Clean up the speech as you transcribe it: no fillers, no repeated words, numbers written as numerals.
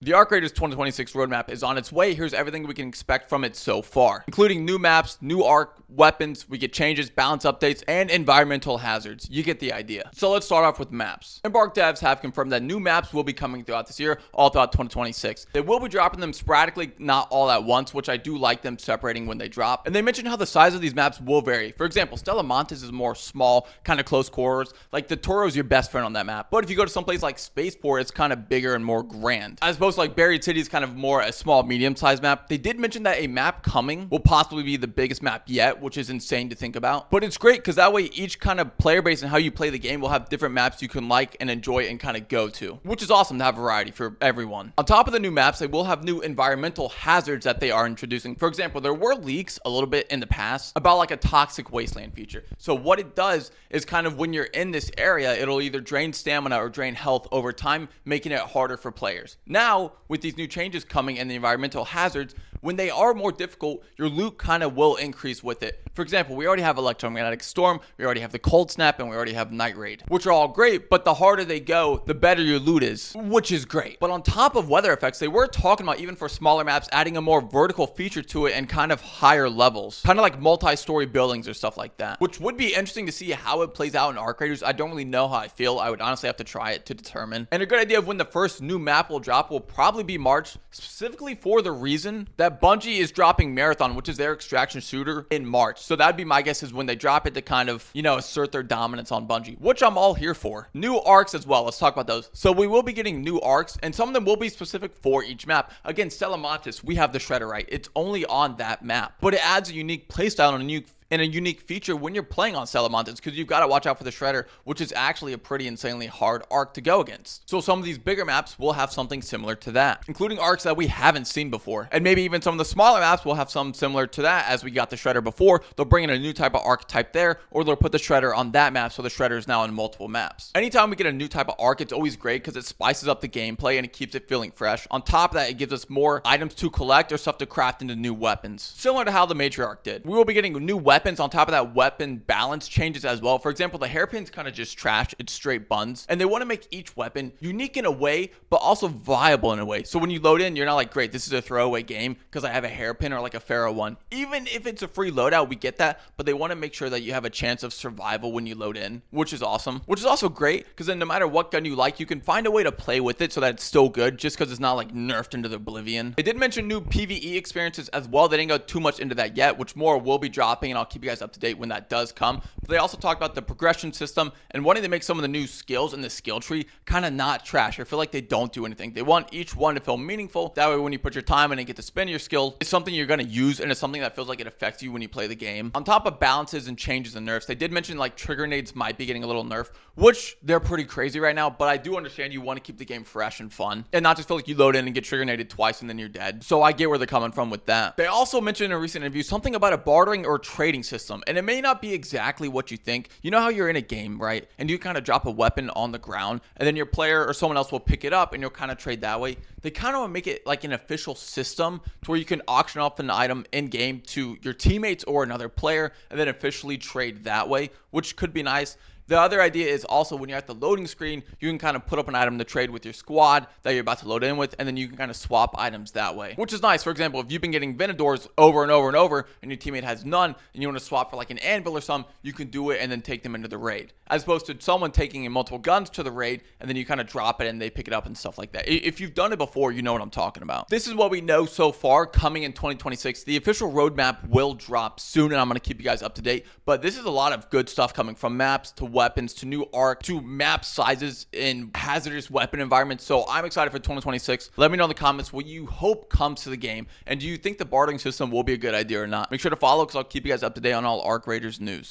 The Arc Raiders 2026 roadmap is on its way. Here's everything we can expect from it so far, including new maps, new arc, weapons, we get changes, balance updates, and environmental hazards. You get the idea. So let's start off with maps. Embark devs have confirmed that new maps will be coming throughout this year, all throughout 2026. They will be dropping them sporadically, not all at once, which I do like them separating when they drop. And they mentioned how the size of these maps will vary. For example, Stella Montes is more small, kind of close quarters. Like the Toro is your best friend on that map. But if you go to someplace like Spaceport, it's kind of bigger and more grand. As opposed to like Buried City is kind of more a small, medium-sized map. They did mention that a map coming will possibly be the biggest map yet, which is insane to think about. But it's great because that way each kind of player base and how you play the game will have different maps you can like and enjoy and kind of go to, which is awesome to have variety for everyone. On top of the new maps, they will have new environmental hazards that they are introducing. For example, there were leaks a little bit in the past about like a toxic wasteland feature. So what it does is kind of when you're in this area, it'll either drain stamina or drain health over time, making it harder for players. Now, with these new changes coming and the environmental hazards, when they are more difficult, your loot kind of will increase with it. For example, we already have Electromagnetic Storm, we already have the Cold Snap, and we already have Night Raid, which are all great, but the harder they go, the better your loot is, which is great. But on top of weather effects, they were talking about, even for smaller maps, adding a more vertical feature to it and kind of higher levels, kind of like multi-story buildings or stuff like that, which would be interesting to see how it plays out in Arc Raiders. I don't really know how I feel. I would honestly have to try it to determine. And a good idea of when the first new map will drop will probably be March, specifically for the reason that Bungie is dropping Marathon, which is their extraction shooter, in March. So that'd be my guess, is when they drop it to kind of, you know, assert their dominance on Bungie, which I'm all here for. New arcs as well. Let's talk about those. So we will be getting new arcs, and some of them will be specific for each map. Again, Stella Montes, we have the Shredder, right? It's only on that map, but it adds a unique playstyle and a unique feature when you're playing on Stella Montes, because you've got to watch out for the Shredder, which is actually a pretty insanely hard arc to go against. So some of these bigger maps will have something similar to that, including arcs that we haven't seen before. And maybe even some of the smaller maps will have some similar to that, as we got the Shredder before. They'll bring in a new type of archetype there, or they'll put the Shredder on that map, so the Shredder is now in multiple maps. Anytime we get a new type of arc, it's always great because it spices up the gameplay and it keeps it feeling fresh. On top of that, it gives us more items to collect or stuff to craft into new weapons, similar to how the Matriarch did. We will be getting new weapons on top of that. Weapon balance changes as well. For example, the hairpin's kind of just trash. It's straight buns, and they want to make each weapon unique in a way, but also viable in a way. So when you load in, you're not like, great, this is a throwaway game because I have a hairpin or like a Pharaoh one. Even if it's a free loadout, we get that, but they want to make sure that you have a chance of survival when you load in, which is awesome. Which is also great because then no matter what gun you like, you can find a way to play with it so that it's still good, just because it's not like nerfed into the oblivion. They did mention new PvE experiences as well. They didn't go too much into that yet, which more will be dropping, and I'll keep you guys up to date when that does come. But they also talked about the progression system and wanting to make some of the new skills in the skill tree kind of not trash. I feel like they don't do anything. They want each one to feel meaningful. That way when you put your time in and get to spend your skill, it's something you're going to use, and it's something that feels like it affects you when you play the game. On top of balances and changes and nerfs, they did mention like trigger nades might be getting a little nerf, which they're pretty crazy right now, but I do understand you want to keep the game fresh and fun and not just feel like you load in and get trigger naded twice and then you're dead. So I get where they're coming from with that. They also mentioned in a recent interview something about a bartering or trading system, and it may not be exactly what you think. You know how you're in a game, right? And you kind of drop a weapon on the ground, and then your player or someone else will pick it up and you'll kind of trade that way. They kind of want to make it like an official system to where you can auction off an item in game to your teammates or another player and then officially trade that way, which could be nice. The other idea is also when you're at the loading screen, you can kind of put up an item to trade with your squad that you're about to load in with, and then you can kind of swap items that way, which is nice. For example, if you've been getting Venadors over and over and over and your teammate has none and you want to swap for like an anvil or something, you can do it and then take them into the raid, as opposed to someone taking in multiple guns to the raid and then you kind of drop it and they pick it up and stuff like that. If you've done it before, you know what I'm talking about. This is what we know so far coming in 2026. The official roadmap will drop soon, and I'm going to keep you guys up to date, but this is a lot of good stuff coming from maps to weapons to new arc to map sizes in hazardous weapon environments. So I'm excited for 2026. Let me know in the comments what you hope comes to the game, and do you think the bartering system will be a good idea or not? Make sure to follow because I'll keep you guys up to date on all Arc Raiders news.